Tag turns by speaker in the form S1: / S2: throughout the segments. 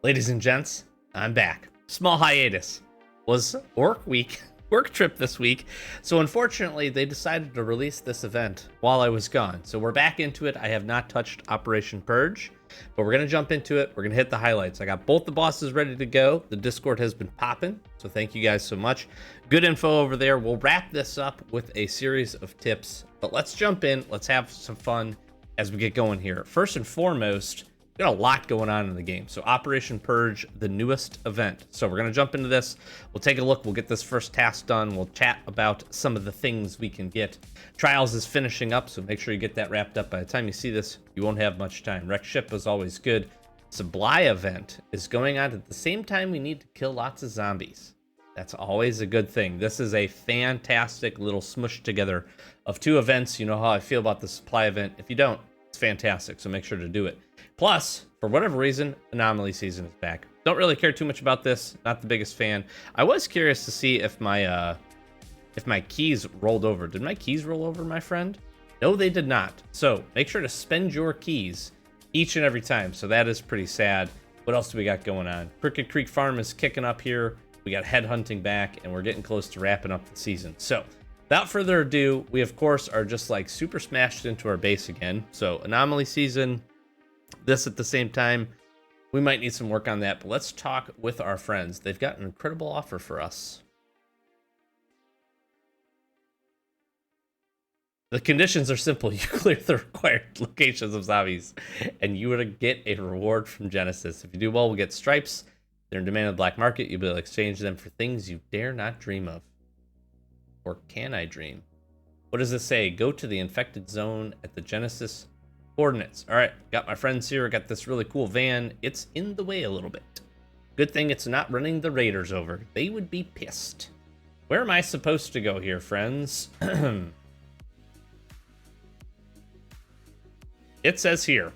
S1: Ladies and gents, I'm back. Small hiatus. Was work week, work trip this week. So unfortunately, they decided to release this event while I was gone. So we're back into it. I have not touched Operation Purge, but we're going to jump into it. We're going to hit the highlights. I got both the bosses ready to go. The Discord has been popping. So thank you guys so much. Good info over there. We'll wrap this up with a series of tips, but let's jump in. Let's have some fun as we get going here. First and foremost, we got a lot going on in the game. So Operation Purge, the newest event. So we're going to jump into this. We'll take a look. We'll get this first task done. We'll chat about some of the things we can get. Trials is finishing up, so make sure you get that wrapped up. By the time you see this, you won't have much time. Wreck Ship is always good. Supply event is going on at the same time we need to kill lots of zombies. That's always a good thing. This is a fantastic little smush together of two events. You know how I feel about the supply event. If you don't, it's fantastic, so make sure to do it. Plus, for whatever reason, Anomaly Season is back. Don't really care too much about this. Not the biggest fan. I was curious to see if my keys rolled over. Did my keys roll over, my friend? No, they did not. So make sure to spend your keys each and every time. So that is pretty sad. What else do we got going on? Crooked Creek Farm is kicking up here. We got headhunting back, and we're getting close to wrapping up the season. So without further ado, we of course are just like super smashed into our base again. So Anomaly Season, this at the same time, we might need some work on that, but let's talk with our friends. They've got an incredible offer for us. The conditions are simple. You clear the required locations of zombies, and you would get a reward from Genesis. If you do well, we'll get stripes. They're in demand on the black market. You'll be able to exchange them for things you dare not dream of. Or can I dream? What does this say? Go to the infected zone at the Genesis coordinates. All right, got my friends here. Got this really cool van. It's in the way a little bit. Good thing it's not running the raiders over. They would be pissed. Where am I supposed to go here, friends? It says here.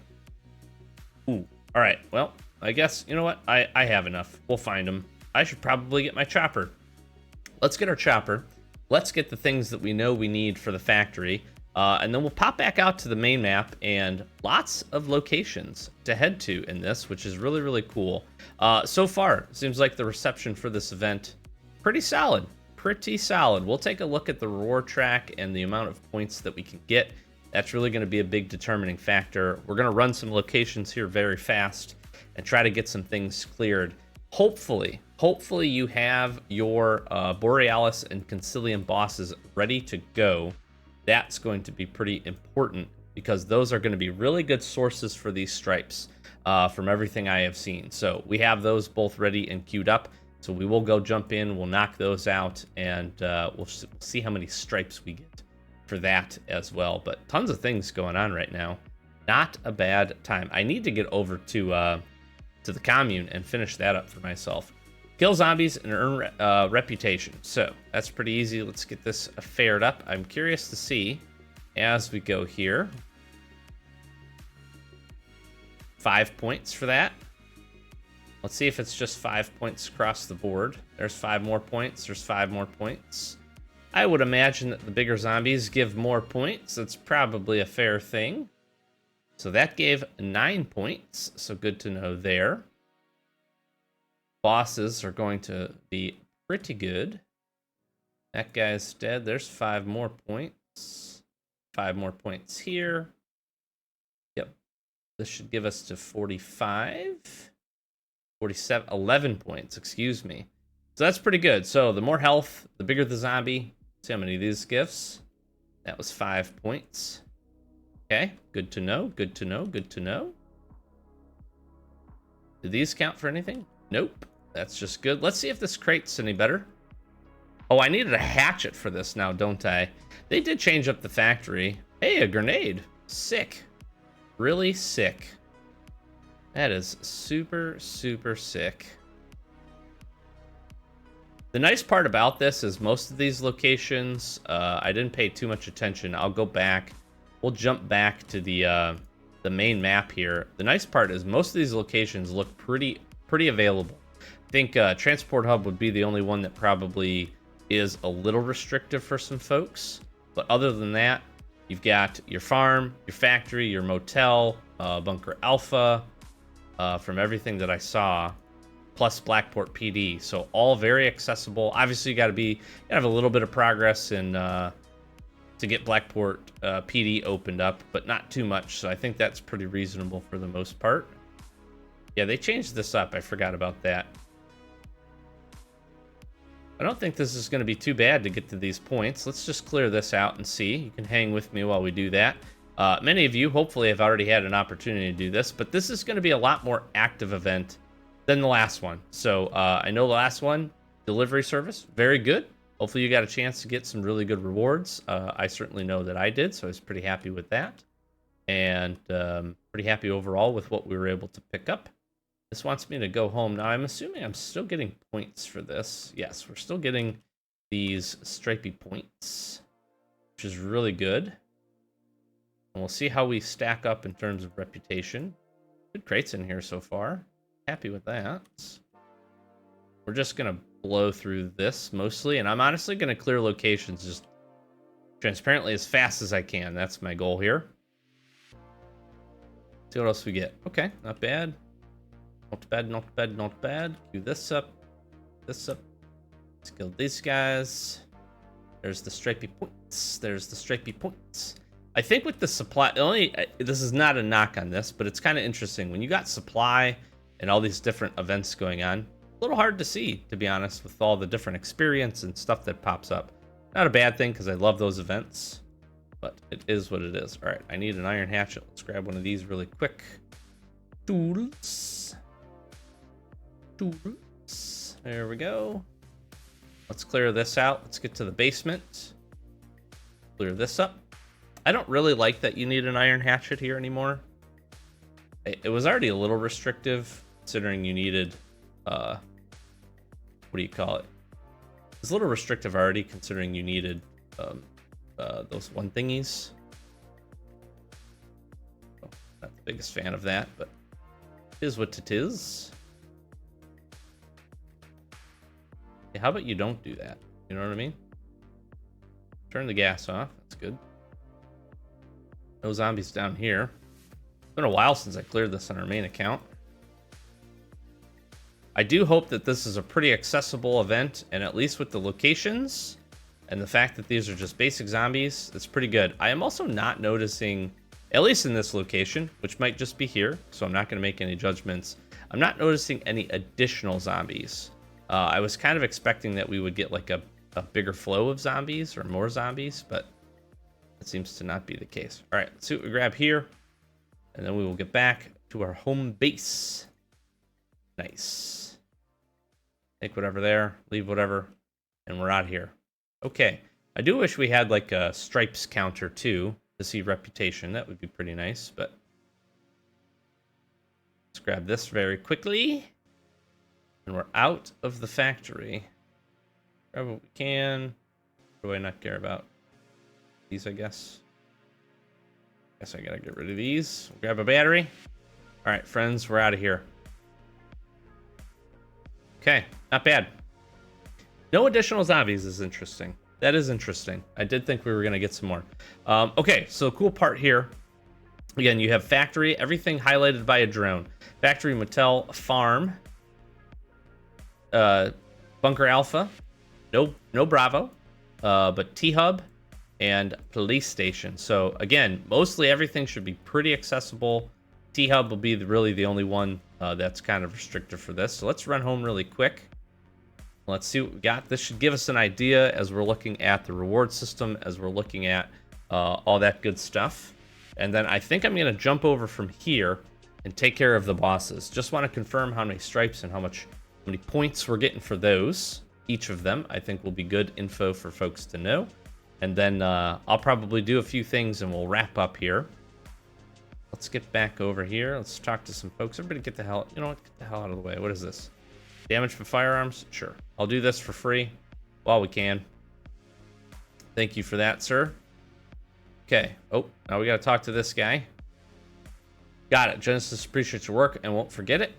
S1: Ooh, all right. Well, I guess, you know what? I have enough. We'll find them. I should probably get my chopper. Let's get our chopper. Let's get the things that we know we need for the factory. And then we'll pop back out to the main map, and lots of locations to head to in this, which is really, really cool. So far, seems like the reception for this event, pretty solid. Pretty solid. We'll take a look at the reward track and the amount of points that we can get. That's really going to be a big determining factor. We're going to run some locations here very fast and try to get some things cleared. Hopefully you have your Borealis and Concilium bosses ready to go. That's going to be pretty important because those are going to be really good sources for these stripes from everything I have seen. So we have those both ready and queued up. So we will go jump in, we'll knock those out, and we'll see how many stripes we get for that as well. But tons of things going on right now. Not a bad time. I need to get over to the commune and finish that up for myself. Kill zombies and earn reputation. So that's pretty easy. Let's get this fared up. I'm curious to see as we go here. 5 points for that. Let's see if it's just 5 points across the board. There's 5 more points. There's 5 more points. I would imagine that the bigger zombies give more points. That's probably a fair thing. So that gave 9 points. So good to know there. Bosses are going to be pretty good. That guy's dead. There's 5 more points. 5 more points here. Yep. This should give us to 45. 47, 11 points, excuse me. So that's pretty good. So the more health, the bigger the zombie. See how many of these gifts. That was 5 points. Okay, good to know, good to know, good to know. Do these count for anything? Nope. That's just good. Let's see if this crate's any better. Oh, I needed a hatchet for this now, don't I? They did change up the factory. Hey, a grenade. Sick. Really sick. That is super, super sick. The nice part about this is most of these locations, I didn't pay too much attention. I'll go back. We'll jump back to the main map here. The nice part is most of these locations look pretty available. I think Transport Hub would be the only one that probably is a little restrictive for some folks. But other than that, you've got your farm, your factory, your motel, Bunker Alpha. from everything that I saw, plus Blackport PD. So all very accessible. Obviously, you got to have a little bit of progress in to get Blackport PD opened up, but not too much. So I think that's pretty reasonable for the most part. Yeah, they changed this up. I forgot about that. I don't think this is going to be too bad to get to these points. Let's just clear this out and see. You can hang with me while we do that. Many of you hopefully have already had an opportunity to do this, but this is going to be a lot more active event than the last one. So I know the last one, delivery service, very good. Hopefully you got a chance to get some really good rewards. I certainly know that I did, so I was pretty happy with that. And pretty happy overall with what we were able to pick up. This wants me to go home. Now, I'm assuming I'm still getting points for this. Yes, we're still getting these stripy points, which is really good. And we'll see how we stack up in terms of reputation. Good crates in here so far. Happy with that. We're just going to blow through this mostly, and I'm honestly going to clear locations just transparently as fast as I can. That's my goal here. See what else we get. Okay, not bad. Not bad, not bad, not bad. Do this up. This up. Let's kill these guys. There's the stripy points. There's the stripy points. I think with the supply, this is not a knock on this, but it's kind of interesting. When you got supply and all these different events going on, a little hard to see, to be honest, with all the different experience and stuff that pops up. Not a bad thing, because I love those events, but it is what it is. All right, I need an iron hatchet. Let's grab one of these really quick. Tools. Tools. There we go. Let's clear this out. Let's get to the basement. Clear this up. I don't really like that you need an iron hatchet here anymore. It was already a little restrictive, considering you needed, what do you call it? It's a little restrictive already, considering you needed those one thingies. Oh, not the biggest fan of that, but it is what it is. Yeah, how about you don't do that? You know what I mean? Turn the gas off. That's good. No zombies down here. It's been a while since I cleared this on our main account. I do hope that this is a pretty accessible event, and at least with the locations and the fact that these are just basic zombies, it's pretty good. I am also not noticing, at least in this location, which might just be here, so I'm not going to make any judgments. I'm not noticing any additional zombies. I was kind of expecting that we would get like a bigger flow of zombies or more zombies, but it seems to not be the case. All right, let's see what we grab here, and then we will get back to our home base. Nice. Take whatever there, leave whatever, and we're out here. Okay, I do wish we had like a stripes counter too to see reputation. That would be pretty nice, but let's grab this very quickly. And we're out of the factory. Grab what we can. What do I not care about? These, I guess. Guess I gotta get rid of these. Grab a battery. All right, friends, we're out of here. Okay, not bad. No additional zombies is interesting. That is interesting. I did think we were gonna get some more. Okay, so cool part here. Again, you have factory, everything highlighted by a drone. Factory, motel, farm, bunker alpha, no Bravo, but T-hub and police station. So again, mostly everything should be pretty accessible. T-hub will be really the only one that's kind of restricted for this. So let's run home really quick. Let's see what we got. This should give us an idea as we're looking at the reward system, as we're looking at all that good stuff. And then I think I'm going to jump over from here and take care of the bosses. Just want to confirm how many stripes and how many points we're getting for those. Each of them, I think, will be good info for folks to know. And then I'll probably do a few things and we'll wrap up here. Let's get back over here. Let's talk to some folks. Everybody get the hell, you know what? Get the hell out of the way. What is this? Damage for firearms? Sure. I'll do this for free while we can. Thank you for that, sir. Okay. Oh, now we got to talk to this guy. Got it. Genesis appreciates your work and won't forget it.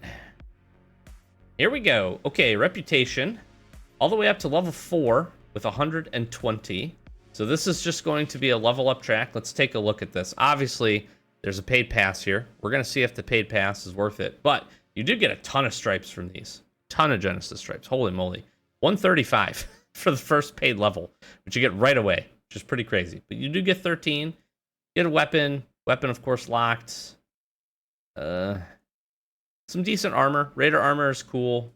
S1: Here we go. Okay, reputation. All the way up to level 4 with 120. So this is just going to be a level up track. Let's take a look at this. Obviously, There's a paid pass here. We're going to see if the paid pass is worth it. But you do get a ton of stripes from these. Ton of Genesis stripes. Holy moly. 135 for the first paid level, which you get right away, which is pretty crazy. But you do get 13. Get a weapon. Weapon, of course, locked. Some decent armor. Raider armor is cool.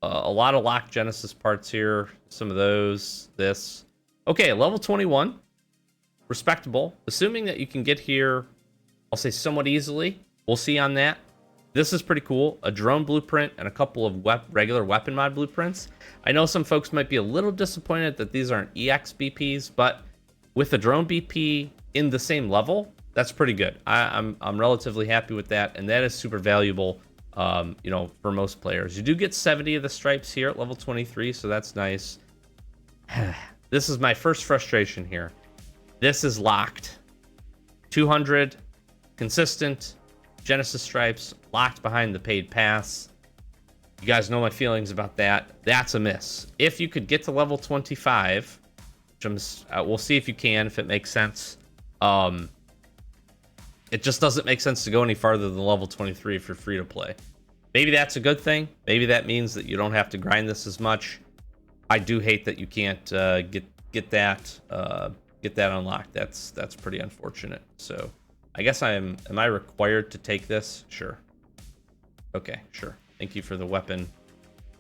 S1: A lot of locked Genesis parts here. Some of those. This. Okay, level 21. Respectable. Assuming that you can get here, I'll say somewhat easily. We'll see on that. This is pretty cool. A drone blueprint and a couple of regular weapon mod blueprints. I know some folks might be a little disappointed that these aren't EX BPs, but with the drone BP in the same level, that's pretty good. I'm relatively happy with that, and that is super valuable, you know, for most players. You do get 70 of the stripes here at level 23, so that's nice. This is my first frustration here. This is locked. 200 consistent Genesis stripes locked behind the paid pass. You guys know my feelings about that. That's a miss. If you could get to level 25, which we'll see if you can, if it makes sense. It just doesn't make sense to go any farther than level 23 if you're free to play. Maybe that's a good thing. Maybe that means that you don't have to grind this as much. I do hate that you can't get that unlocked. That's pretty unfortunate. So I guess am I required to take this? Sure. Okay, sure. Thank you for the weapon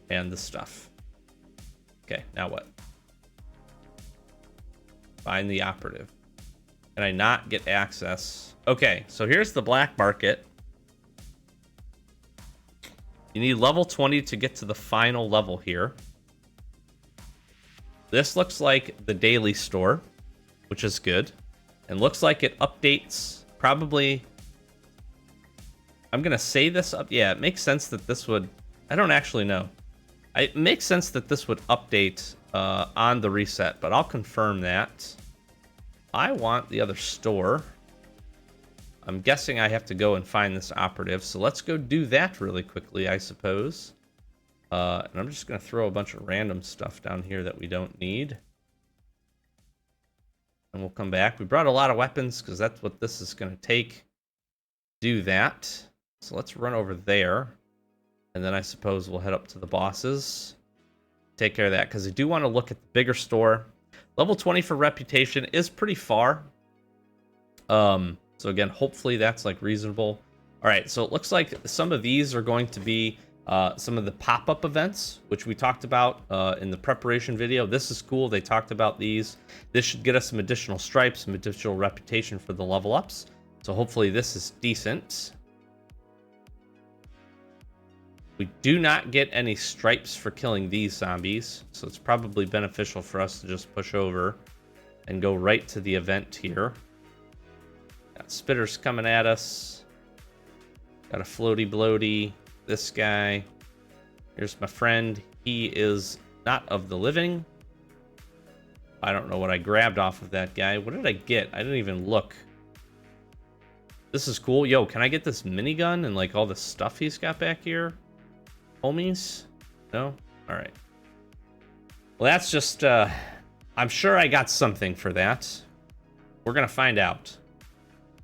S1: and the stuff. Okay, now what? Find the operative. Can I not get access? Okay, so here's the black market. You need level 20 to get to the final level here. This looks like the daily store, which is good. And looks like it updates probably... I'm going to say this up. Yeah, it makes sense that this would... I don't actually know. It makes sense that this would update on the reset, but I'll confirm that. I want the other store. I'm guessing I have to go and find this operative, so let's go do that really quickly, I suppose. And I'm just going to throw a bunch of random stuff down here that we don't need. And we'll come back. We brought a lot of weapons because that's what this is going to take. Do that. So let's run over there. And then I suppose we'll head up to the bosses. Take care of that because I do want to look at the bigger store. Level 20 for reputation is pretty far. So again, hopefully that's like reasonable. All right, so it looks like some of these are going to be some of the pop-up events, which we talked about in the preparation video. This is cool. They talked about these. This should get us some additional stripes, some additional reputation for the level ups. So hopefully this is decent. We do not get any stripes for killing these zombies, so it's probably beneficial for us to just push over and go right to the event here. Got spitters coming at us. Got a floaty bloaty. This guy. Here's my friend. He is not of the living. I don't know what I grabbed off of that guy. What did I get? I didn't even look. This is cool. Yo, can I get this minigun and like all the stuff he's got back here? Homies? No? All right. Well, that's just, I'm sure I got something for that. We're going to find out.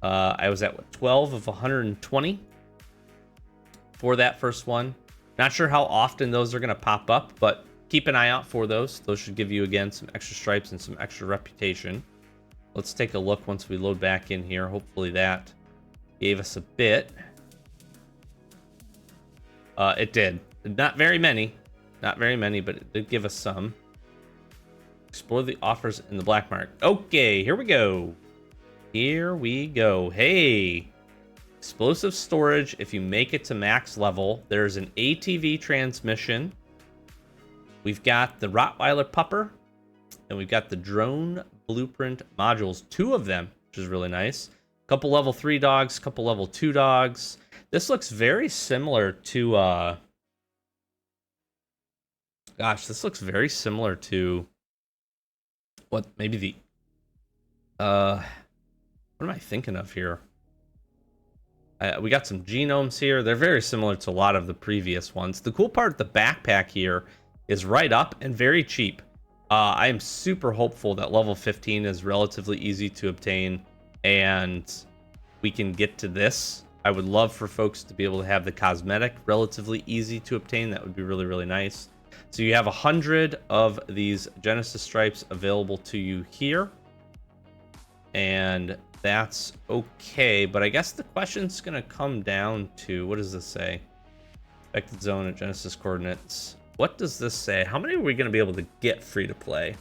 S1: I was at, what, 12 of 120 for that first one. Not sure how often those are going to pop up, but keep an eye out for those. Those should give you, again, some extra stripes and some extra reputation. Let's take a look once we load back in here. Hopefully that gave us a bit. It did. Not very many. Not very many, but it did give us some. Explore the offers in the black market. Okay, here we go. Here we go. Hey. Explosive storage if you make it to max level. There's an ATV transmission. We've got the Rottweiler pupper. And we've got the drone blueprint modules. 2 of them, which is really nice. Couple level 3 dogs, couple level 2 dogs. This looks very similar to gosh, this looks very similar to what maybe the what am I thinking of here? We got some genomes here. They're very similar to a lot of the previous ones. The cool part, the backpack here is right up and very cheap. I am super hopeful that level 15 is relatively easy to obtain, and we can get to this. I would love for folks to be able to have the cosmetic relatively easy to obtain. That would be really, really nice. So you have 100 of these Genesis stripes available to you here. And that's okay. But I guess the question's going to come down to, what does this say? Affected zone at Genesis coordinates. What does this say? How many are we going to be able to get free to play?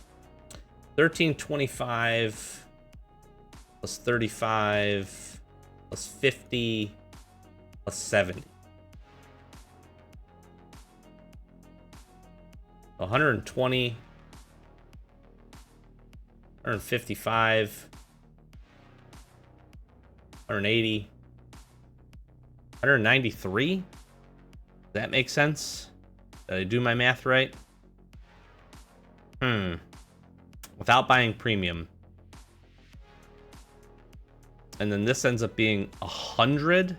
S1: 1325 plus 35 plus 50 plus 70. 120, 155, 180, 193. Does that make sense? Did I do my math right? Without buying premium. And then this ends up being 100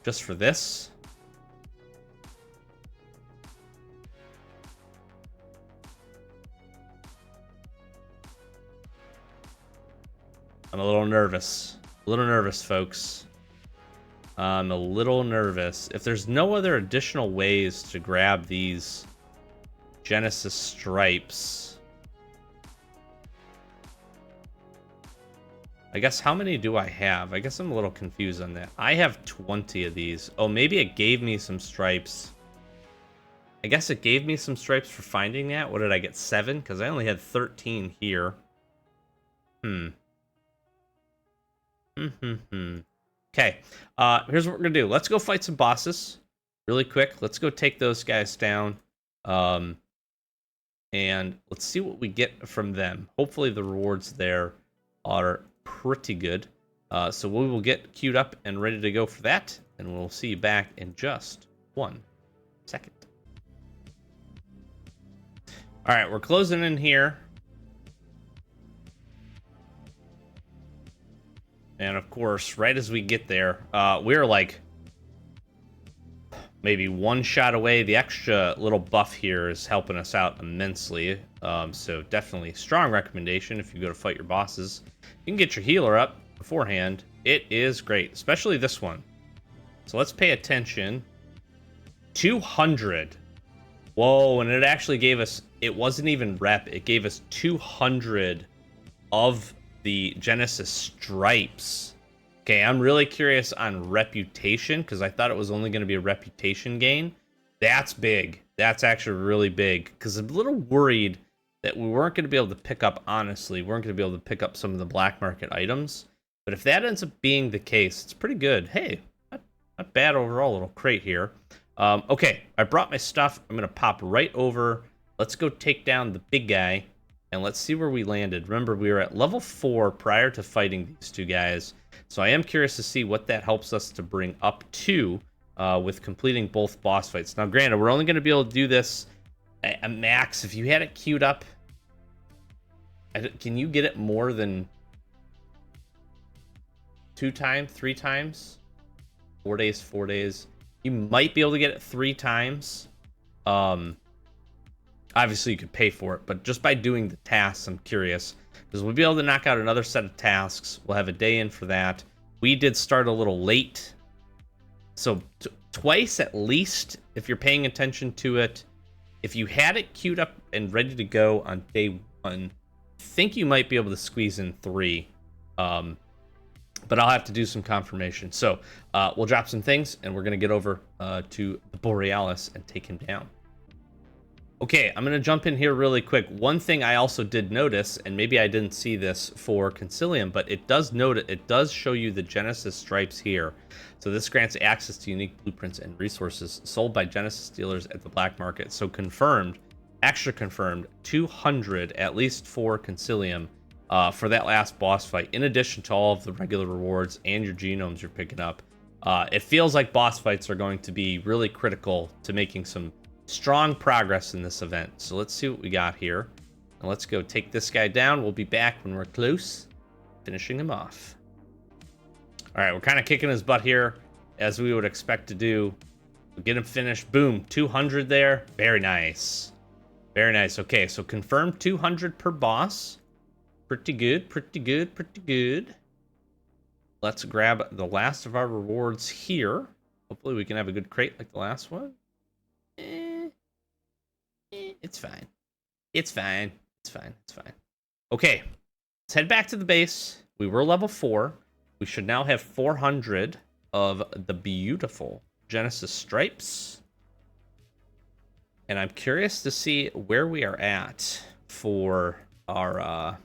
S1: just for this. I'm a little nervous. A little nervous, folks. I'm a little nervous. If there's no other additional ways to grab these Genesis stripes, I guess how many do I have? I guess I'm a little confused on that. I have 20 of these. Oh, maybe it gave me some stripes. I guess it gave me some stripes for finding that. What did I get? 7? Because I only had 13 here. Okay, here's what we're gonna do. Let's go fight some bosses really quick. Let's go take those guys down, and let's see what we get from them. Hopefully the rewards there are pretty good. So we will get queued up and ready to go for that, and we'll see you back in just 1 second. All right, we're closing in here. And of course, right as we get there, we're like maybe 1 shot away. The extra little buff here is helping us out immensely. So definitely strong recommendation if you go to fight your bosses. You can get your healer up beforehand. It is great, especially this one. So let's pay attention. 200. Whoa, and it actually gave us, it wasn't even rep, it gave us 200 of the Genesis stripes. Okay, I'm really curious on reputation because I thought it was only going to be a reputation gain. That's big. That's actually really big because I'm a little worried that we weren't going to be able to pick up, honestly, we weren't going to be able to pick up some of the black market items. But if that ends up being the case, it's pretty good. Hey, not bad overall, little crate here. Okay, I brought my stuff. I'm going to pop right over. Let's go take down the big guy. And let's see where we landed. Remember, we were at level 4 prior to fighting these two guys. So I am curious to see what that helps us to bring up to with completing both boss fights. Now, granted, we're only going to be able to do this at max. If you had it queued up, can you get it more than 2 times, 3 times? 4 days, 4 days. You might be able to get it 3 times. Obviously, you could pay for it, but just by doing the tasks, I'm curious. Because we'll be able to knock out another set of tasks. We'll have a day in for that. We did start a little late. So twice at least, if you're paying attention to it. If you had it queued up and ready to go on day 1, I think you might be able to squeeze in 3. But I'll have to do some confirmation. So we'll drop some things, and we're going to get over to the Borealis and take him down. Okay, I'm going to jump in here really quick. One thing I also did notice, and maybe I didn't see this for Concilium, but it does show you the Genesis stripes here. So this grants access to unique blueprints and resources sold by Genesis dealers at the black market. So confirmed, extra confirmed, 200 at least for Concilium for that last boss fight, in addition to all of the regular rewards and your genomes you're picking up. It feels like boss fights are going to be really critical to making some strong progress in this event. So let's see what we got here. And let's go take this guy down. We'll be back when we're close, finishing him off. All right, we're kind of kicking his butt here, as we would expect to do. We'll get him finished. Boom, 200 there. Very nice. Very nice. Okay, so confirmed 200 per boss. Pretty good, pretty good, pretty good. let's grab the last of our rewards here. Hopefully we can have a good crate like the last one. It's fine. It's fine. It's fine. It's fine. Okay, let's head back to the base. We were level 4. We should now have 400 of the beautiful Genesis stripes. And I'm curious to see where we are at for our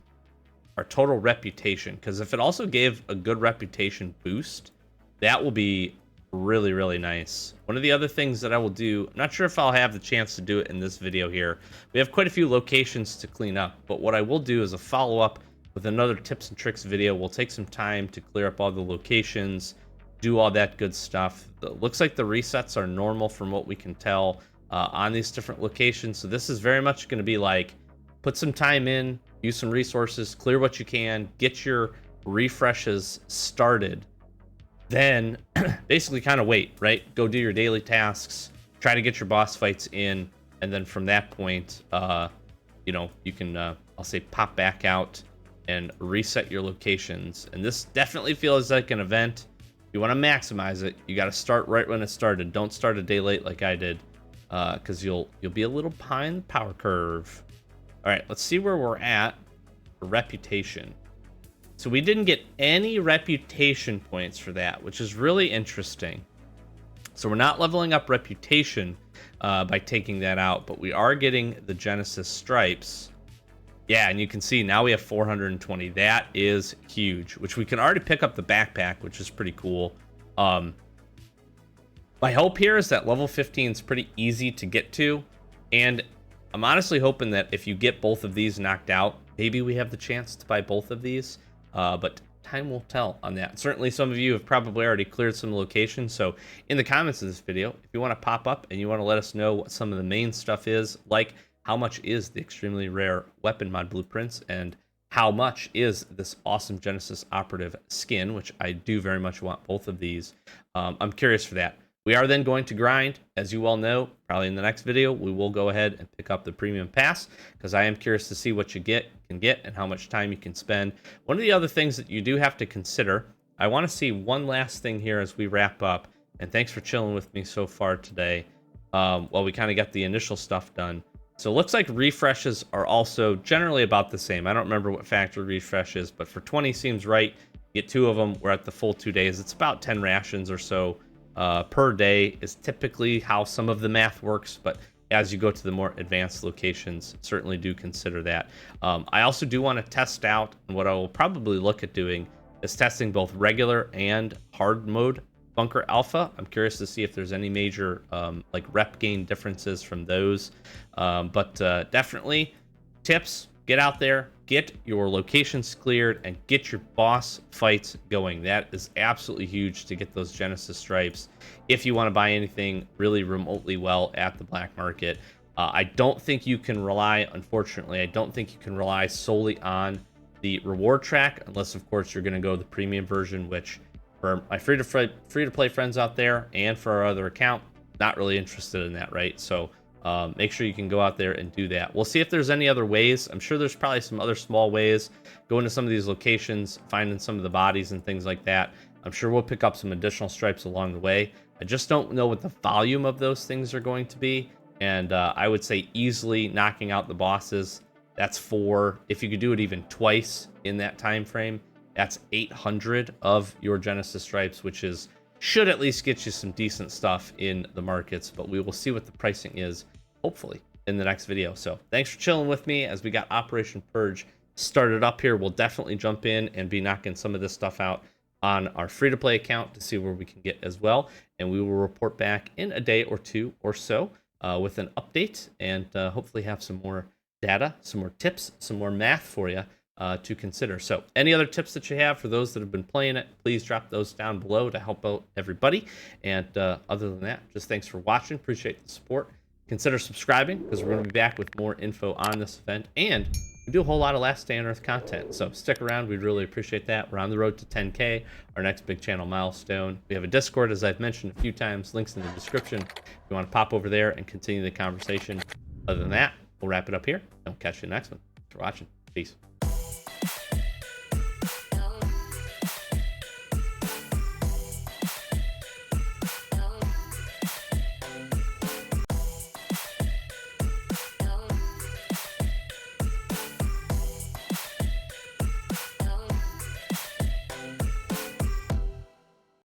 S1: total reputation, because if it also gave a good reputation boost, that will be really, really nice. One of the other things that I will do, I'm not sure if I'll have the chance to do it in this video here. We have quite a few locations to clean up, but what I will do is a follow-up with another tips and tricks video. We'll take some time to clear up all the locations, do all that good stuff. It looks like the resets are normal from what we can tell on these different locations. So this is very much going to be like, put some time in, use some resources, clear what you can, get your refreshes started. Then basically kind of wait, right? Go do your daily tasks, try to get your boss fights in, and then from that point, you know, you can, I'll say, pop back out and reset your locations. And this definitely feels like an event. If you want to maximize it, you got to start right when it started. Don't start a day late like I did, because you'll be a little behind the power curve. All right, let's see where we're at for reputation. So we didn't get any reputation points for that, which is really interesting. So we're not leveling up reputation by taking that out, but we are getting the Genesis stripes. Yeah, and you can see now we have 420. That is huge, which we can already pick up the backpack, which is pretty cool. My hope here is that level 15 is pretty easy to get to, and I'm honestly hoping that if you get both of these knocked out, maybe we have the chance to buy both of these. But time will tell on that. Certainly some of you have probably already cleared some locations. So in the comments of this video, if you want to pop up and you want to let us know what some of the main stuff is, like how much is the extremely rare weapon mod blueprints and how much is this awesome Genesis operative skin, which I do very much want both of these. I'm curious for that. We are then going to grind, as you all know, probably in the next video, we will go ahead and pick up the premium pass, because I am curious to see what you can get and how much time you can spend. One of the other things that you do have to consider, I want to see one last thing here as we wrap up, and thanks for chilling with me so far today, while we kind of got the initial stuff done. So it looks like refreshes are also generally about the same. I don't remember what factory refresh is, but for 20 seems right. You get 2 of them, we're at the full 2 days. It's about 10 rations or so per day is typically how some of the math works, but as you go to the more advanced locations, certainly do consider that. I also do want to test out, and what I will probably look at doing is testing both regular and hard mode Bunker Alpha. I'm curious to see if there's any major like rep gain differences from those, but definitely tips, get out there, get your locations cleared, and get your boss fights going. That is absolutely huge to get those Genesis stripes if you want to buy anything really remotely well at the black market. I don't think you can rely, unfortunately, I don't think you can rely solely on the reward track, unless of course you're going to go the premium version, which for my free to play friends out there and for our other account, not really interested in that, right? So make sure you can go out there and do that. We'll see if there's any other ways. I'm sure there's probably some other small ways. Go into some of these locations, finding some of the bodies and things like that. I'm sure we'll pick up some additional stripes along the way. I just don't know what the volume of those things are going to be. And I would say easily knocking out the bosses. That's 4. If you could do it even twice in that time frame, that's 800 of your Genesis stripes, which should at least get you some decent stuff in the markets. But we will see what the pricing is, hopefully, in the next video. So thanks for chilling with me as we got Operation Purge started up here. We'll definitely jump in and be knocking some of this stuff out on our free-to-play account to see where we can get as well. And we will report back in a day or 2 or so with an update, and hopefully have some more data, some more tips, some more math for you to consider. So any other tips that you have for those that have been playing it, please drop those down below to help out everybody. And other than that, just thanks for watching. Appreciate the support. Consider subscribing, because we're going to be back with more info on this event, and we do a whole lot of Last Day on Earth content, so stick around. We'd really appreciate that. We're on the road to 10K, our next big channel milestone. We have a Discord, as I've mentioned a few times, links in the description if you want to pop over there and continue the conversation. Other than that, we'll wrap it up here, and we'll catch you in the next one. Thanks for watching. Peace.